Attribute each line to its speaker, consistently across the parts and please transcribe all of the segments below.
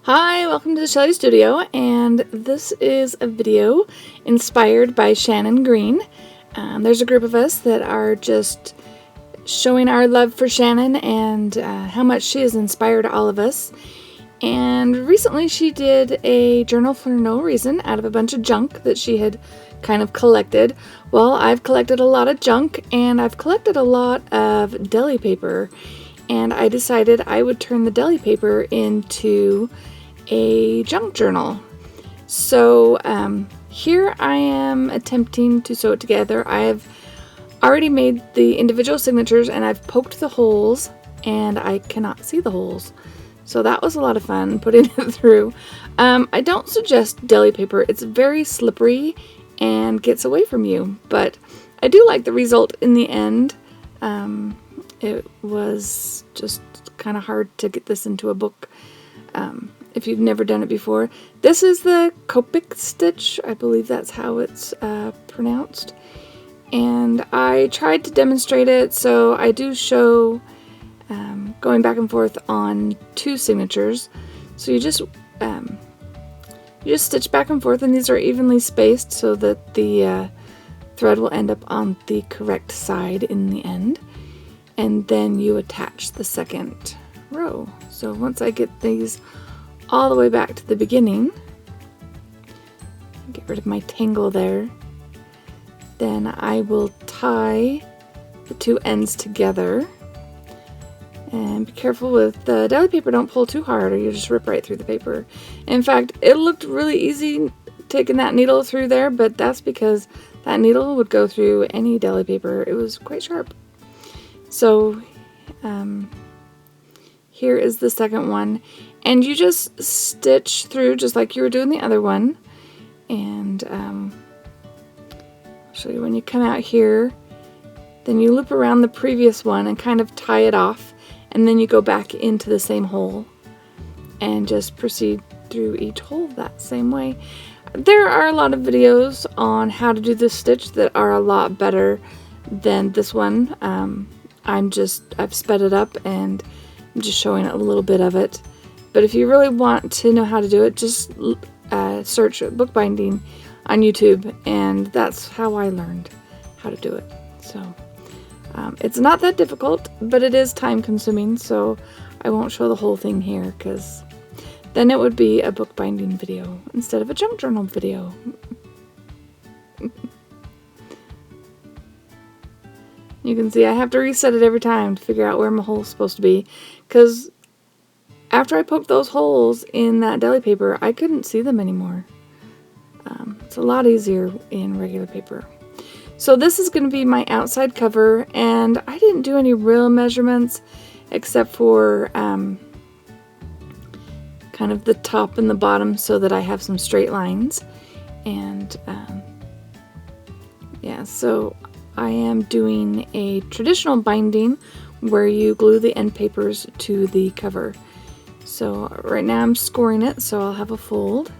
Speaker 1: Hi, welcome to the Shelley Studio, and this is a video inspired by Shannon Green. There's a group of us that are just showing our love for Shannon and how much she has inspired all of us. And recently she did a journal for no reason out of a bunch of junk that she had kind of collected. Well, I've collected a lot of junk, and I've collected a lot of deli paper, and I decided I would turn the deli paper into a junk journal. So here I am attempting to sew it together. I have already made the individual signatures and I've poked the holes, and I cannot see the holes. So that was a lot of fun putting it through. I don't suggest deli paper. It's very slippery and gets away from you, but I do like the result in the end. It was just kind of hard to get this into a book. If you've never done it before. This is the Copic Stitch, I believe that's how it's pronounced. And I tried to demonstrate it, so I do show going back and forth on two signatures. So you just stitch back and forth, and these are evenly spaced so that the thread will end up on the correct side in the end. And then you attach the second row. So once I get these all the way back to the beginning, get rid of my tangle there, then I will tie the two ends together. And be careful with the deli paper, don't pull too hard or you just rip right through the paper. In fact, it looked really easy taking that needle through there, but that's because that needle would go through any deli paper. It was quite sharp. So here is the second one, and you just stitch through just like you were doing the other one. And I'll show you when you come out here, then you loop around the previous one and kind of tie it off, and then you go back into the same hole and just proceed through each hole that same way. There are a lot of videos on how to do this stitch that are a lot better than this one. I've sped it up and I'm just showing a little bit of it. But if you really want to know how to do it, just search bookbinding on YouTube, and that's how I learned how to do it. So it's not that difficult, but it is time consuming, so I won't show the whole thing here because then it would be a bookbinding video instead of a junk journal video. You can see I have to reset it every time to figure out where my hole's supposed to be, because after I poked those holes in that deli paper, I couldn't see them anymore. It's a lot easier in regular paper. So this is going to be my outside cover, and I didn't do any real measurements except for kind of the top and the bottom so that I have some straight lines. And yeah, so I am doing a traditional binding where you glue the end papers to the cover. So right now I'm scoring it, so I'll have a fold.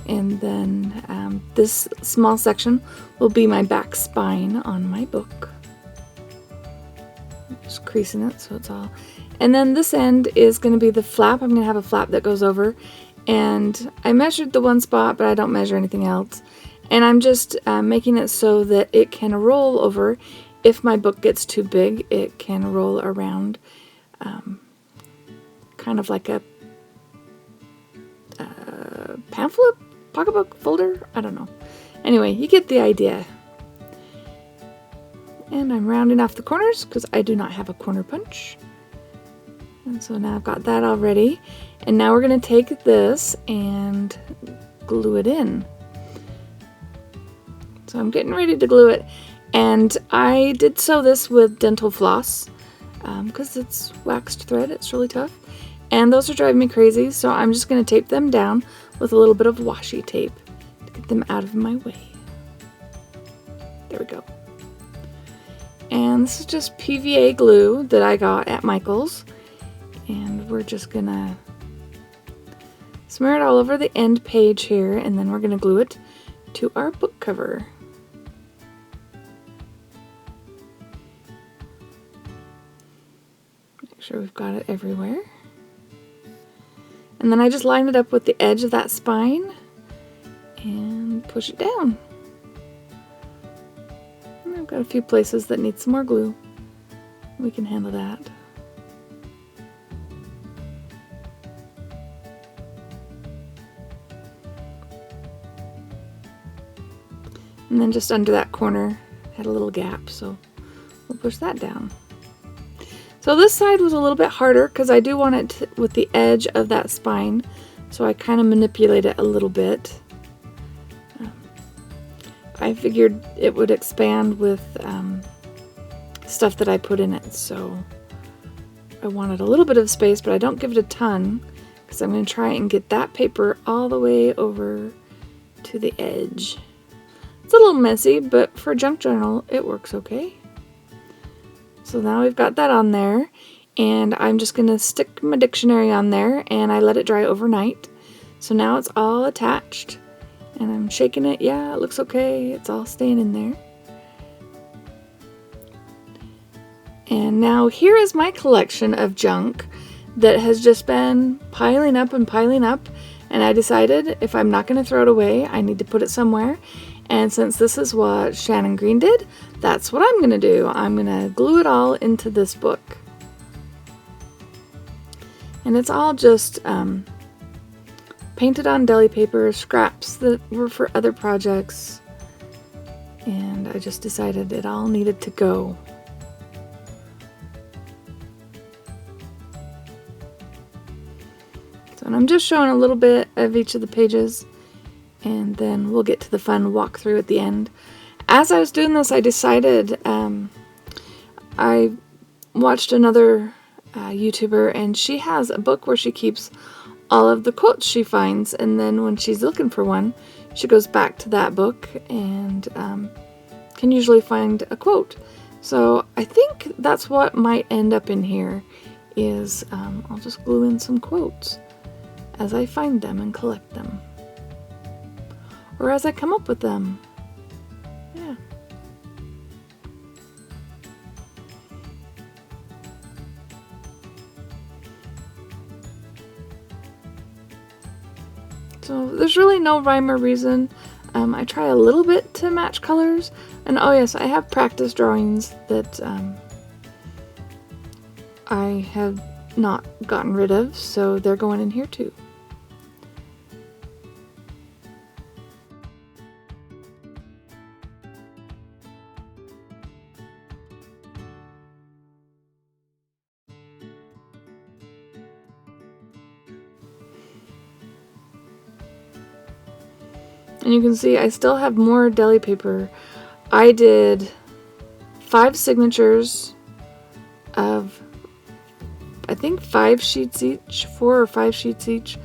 Speaker 1: And then this small section will be my back spine on my book. Just creasing it so it's all. And then this end is going to be the flap. I'm going to have a flap that goes over. And I measured the one spot, but I don't measure anything else. And I'm just making it so that it can roll over. If my book gets too big, it can roll around kind of like a pamphlet, pocketbook, folder, I don't know. Anyway, you get the idea. And I'm rounding off the corners because I do not have a corner punch. And so now I've got that all ready. And now we're going to take this and glue it in. So I'm getting ready to glue it, and I did sew this with dental floss because it's waxed thread. It's really tough, and those are driving me crazy, so I'm just going to tape them down with a little bit of washi tape to get them out of my way. There we go. And this is just PVA glue that I got at Michael's, and we're just going to smear it all over the end page here, and then we're going to glue it to our book cover. Make sure we've got it everywhere. And then I just line it up with the edge of that spine and push it down. And I've got a few places that need some more glue. We can handle that. And then just under that corner had a little gap, so we'll push that down. So this side was a little bit harder because I do want it with the edge of that spine, so I kind of manipulate it a little bit. I figured it would expand with stuff that I put in it, so I wanted a little bit of space, but I don't give it a ton because I'm going to try and get that paper all the way over to the edge. It's a little messy, but for a junk journal, it works okay. So now we've got that on there, and I'm just going to stick my dictionary on there, and I let it dry overnight. So now it's all attached, and I'm shaking it. Yeah, it looks okay. It's all staying in there. And now here is my collection of junk that has just been piling up and piling up, and I decided if I'm not going to throw it away, I need to put it somewhere. And since this is what Shannon Green did, that's what I'm going to do. I'm going to glue it all into this book. And it's all just painted on deli paper, scraps that were for other projects. And I just decided it all needed to go. So and I'm just showing a little bit of each of the pages, and then we'll get to the fun walkthrough at the end. As I was doing this, I decided, I watched another YouTuber, and she has a book where she keeps all of the quotes she finds, and then when she's looking for one, she goes back to that book and can usually find a quote. So I think that's what might end up in here is I'll just glue in some quotes as I find them and collect them. Or as I come up with them. Yeah. So there's really no rhyme or reason. I try a little bit to match colors. And oh yes, I have practice drawings that I have not gotten rid of, so they're going in here too. And you can see I still have more deli paper. I did 5 signatures of, I think 5 sheets each, 4 or 5 sheets each.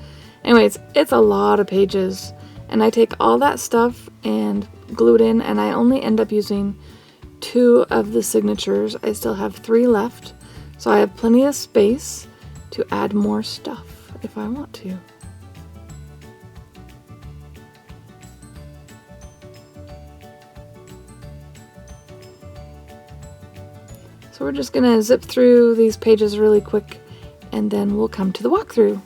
Speaker 1: Anyways, it's a lot of pages. And I take all that stuff and glue it in, and I only end up using 2 of the signatures. I still have 3 left. So I have plenty of space to add more stuff if I want to. So we're just going to zip through these pages really quick, and then we'll come to the walkthrough.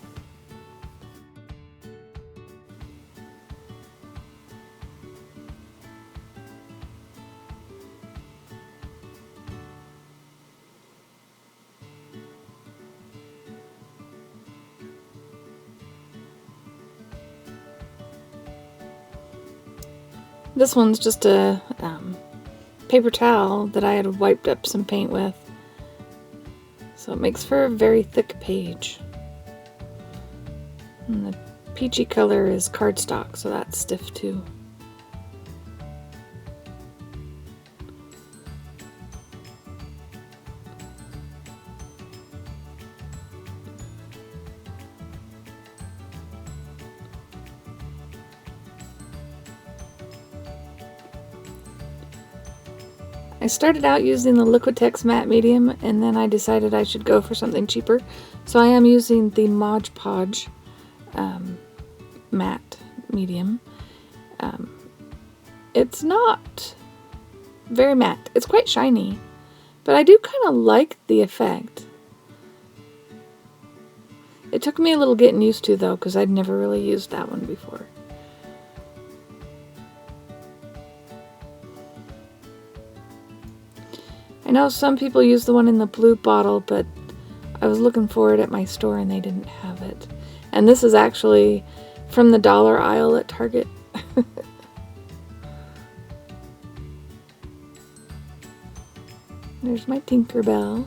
Speaker 1: This one's just a paper towel that I had wiped up some paint with. So it makes for a very thick page. And the peachy color is cardstock, so that's stiff too. I started out using the Liquitex matte medium, and then I decided I should go for something cheaper. So I am using the Podge matte medium. It's not very matte. It's quite shiny, but I do kind of like the effect. It took me a little getting used to, though, because I'd never really used that one before. I know some people use the one in the blue bottle, but I was looking for it at my store and they didn't have it. And this is actually from the dollar aisle at Target. There's my Tinkerbell.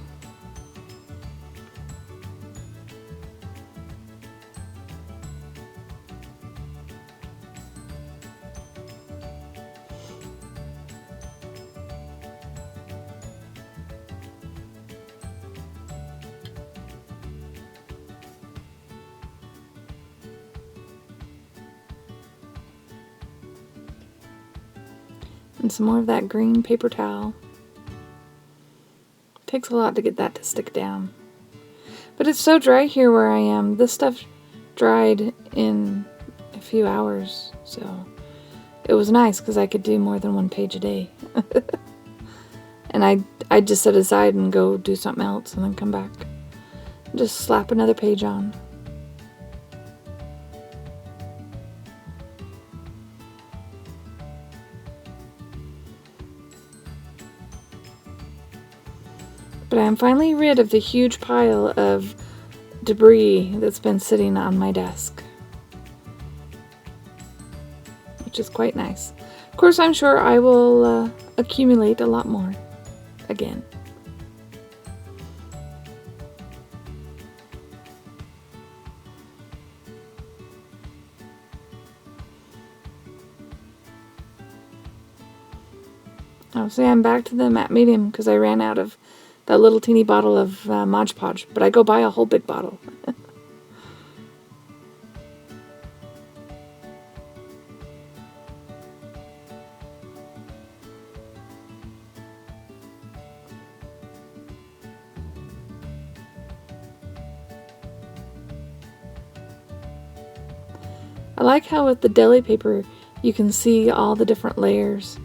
Speaker 1: And some more of that green paper towel. Takes a lot to get that to stick down. But it's so dry here where I am. This stuff dried in a few hours, so it was nice because I could do more than one page a day. And I'd just set aside and go do something else and then come back. Just slap another page on. But I'm finally rid of the huge pile of debris that's been sitting on my desk, which is quite nice. Of course, I'm sure I will accumulate a lot more again. Oh, see, I'm back to the matte medium because I ran out of that little teeny bottle of Mod Podge, but I go buy a whole big bottle. I like how with the deli paper you can see all the different layers.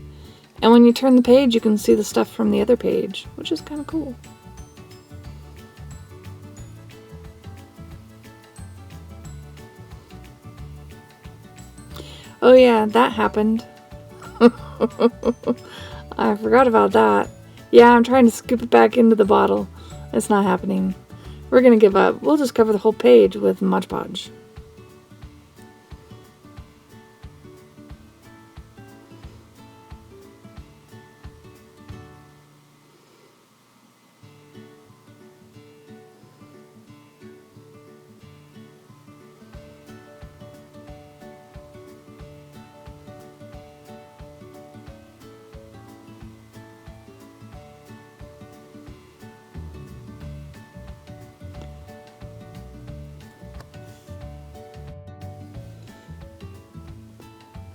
Speaker 1: And when you turn the page, you can see the stuff from the other page, which is kind of cool. Oh yeah, that happened. I forgot about that. Yeah, I'm trying to scoop it back into the bottle. It's not happening. We're gonna give up. We'll just cover the whole page with Mod Podge.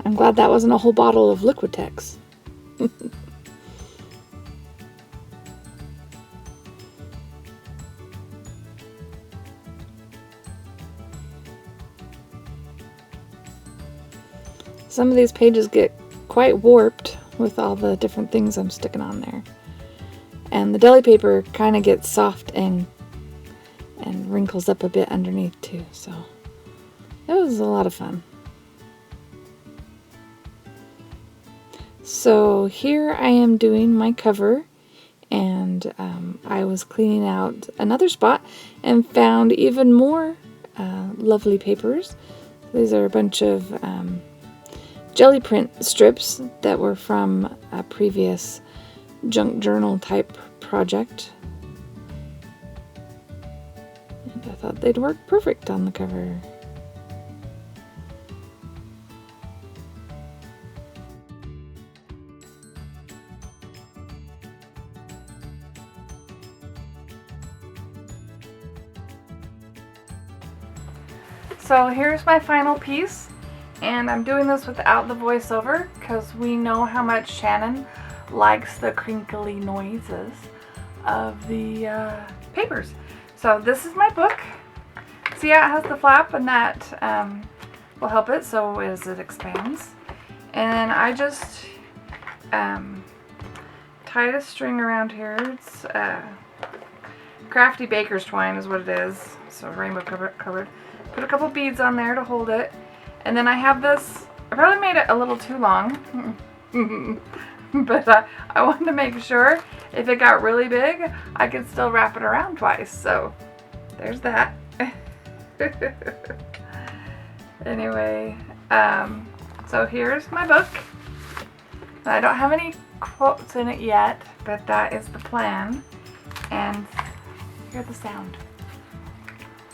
Speaker 1: I'm glad that wasn't a whole bottle of Liquitex. Some of these pages get quite warped with all the different things I'm sticking on there. And the deli paper kind of gets soft and wrinkles up a bit underneath too, so it was a lot of fun. So here I am doing my cover, and I was cleaning out another spot and found even more lovely papers. These are a bunch of jelly print strips that were from a previous junk journal type project. And I thought they'd work perfect on the cover. So here's my final piece, and I'm doing this without the voiceover because we know how much Shannon likes the crinkly noises of the papers. So this is my book. See how it has the flap, and that will help it so as it expands. And then I just tied a string around here. It's crafty baker's twine is what it is. so rainbow colored. Put a couple beads on there to hold it. And then I have this, I probably made it a little too long, but I wanted to make sure if it got really big, I could still wrap it around twice. So there's that. Anyway, so here's my book. I don't have any quotes in it yet, but that is the plan. And hear the sound.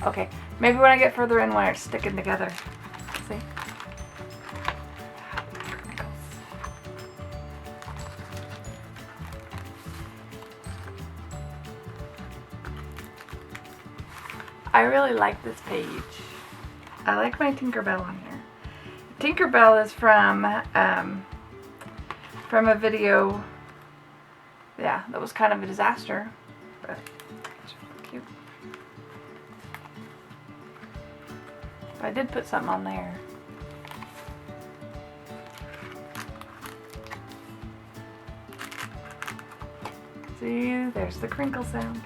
Speaker 1: Okay, maybe when I get further in when it's sticking together. See? I really like this page. I like my Tinkerbell on here. Tinkerbell is from a video, yeah, that was kind of a disaster, but it's really cute. I did put something on there. See, there's the crinkle sound.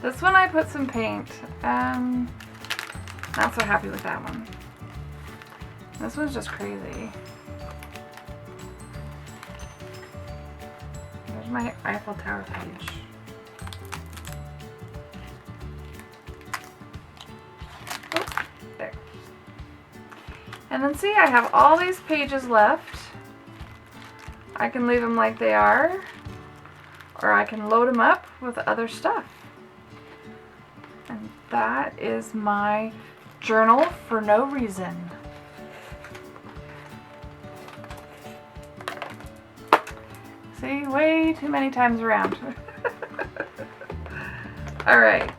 Speaker 1: This one I put some paint. Not so happy with that one. This one's just crazy. There's my Eiffel Tower page. Oh, there. And then see, I have all these pages left. I can leave them like they are, or I can load them up with other stuff. And that is my journal for no reason. See, way too many times around. Alright.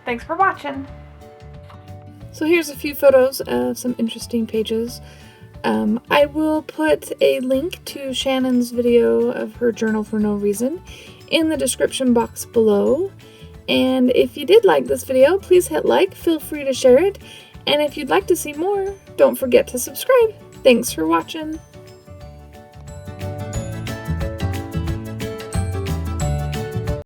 Speaker 1: Thanks for watching. So here's a few photos of some interesting pages. I will put a link to Shannon's video of her journal for no reason in the description box below. And if you did like this video, please hit like, feel free to share it. And if you'd like to see more, don't forget to subscribe. Thanks for watching.